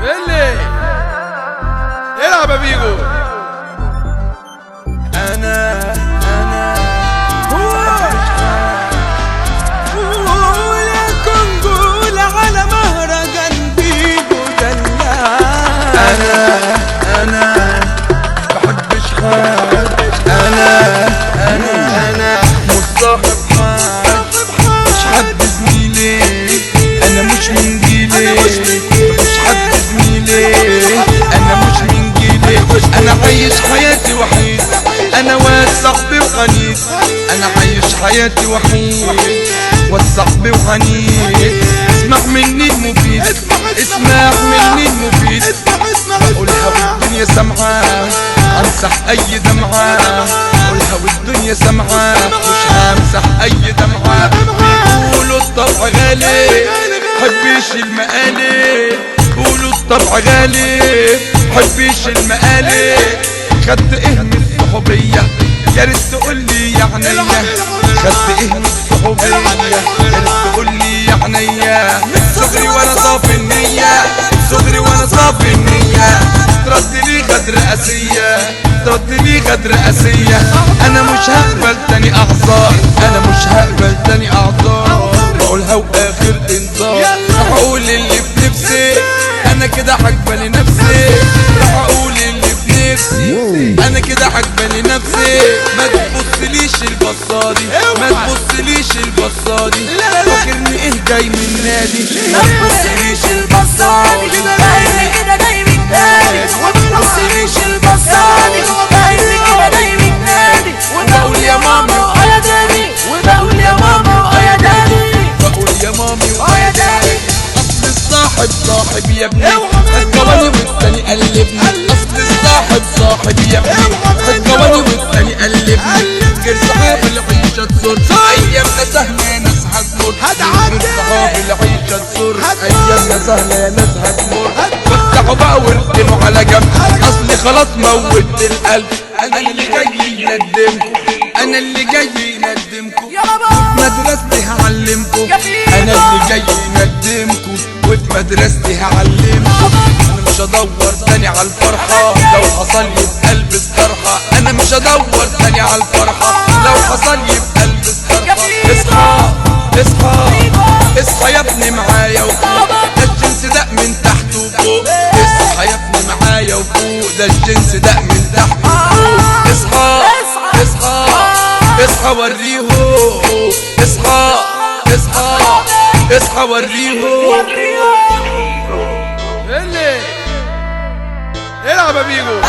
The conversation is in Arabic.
اللي العب يا بيجو. انا ولكن قول على مهرجان بيجو دلع. انا بحبش حد. انا مش صاحب حد، مش حد زميلي. انا مش من جيلي، مش حد زميلي. انا مش من جيلي. انا عايش حياتي وحيد، انا واد صاحبي وحنين. انا عايش حياتي وحيد واد صاحبي وحنين. اسمع مني المفيد، اسمع مني المفيد. بقولها والدنيا سمعة، امسح اي دمعة. بقولها والدنيا سمعة، مش همسح اي دمعة. بيقولوا الطبع غالي حبيش المقالي. بيقولوا الطبع غالي حبيش المقالي. خدت ايه من الصحوبية يا ريت تقولي يا عينيا. خدت ايه من الصحوبية يا ريت تقولي يا عينيا. صغري وانا صافي النية، صغري وانا صافي النية. ترد لي غدر قاسية، ترد لي غدر قاسية. انا مش هقبل تاني اعذار، انا مش هقبل تاني اعذار. بقولها واخر انذار، راح اقول اللي بنفسي. انا كده عجباني نفسي، راح اقول اللي بنفسي. انا كده عجباني نفسي. ما تبصليش البصادي، ما تبصليش البصادي. فاكرني ايه جاي من نادي. ما تبصليش البصادي، فاكرني كده جاي من نادي. ما تبصليش البصادي، فاكرني كده جاي من نادي. وبقول يا ماما ويا دادي، وبقول يا ماما ويا دادي، بقول يا مامي ويا دادي. اصل الصاحب صاحب يا ابني، الجواني والتاني قلبني. اصل الصاحب صاحب يا ابني، الجواني والتاني قلبني. غير صحاب العيشة تسر، ايامنا سهلة يا ناس هتمر. غير صحاب العيشة تسر، ايامنا سهلة يا ناس هتمر. فتحوا بقى واركنوا على جنب، اصلي خلاص موت القلب. انا اللي جاي يندمكم، انا اللي جاي يندمكم. مدرستي هعلمكم، انا اللي جاي يندمكم. وفي مدرستي هعلمكم. انا مش هدور تاني على الفرحة، لو حصل لي في قلبي الصرحة. انا مش هدور تاني على الفرحة، لو حصل لي في قلبي الصرحة. اصحى اصحى اصحى يا ابني معايا وفوق، ده الجنس ده من تحت وفوق. اصحى يا ابني معايا وفوق، ده الجنس ده من تحت وفوق. اصحى اصحى اصحى وريهم، اصحى اصحى اصحى وريهم. اللي العب يا بيجو.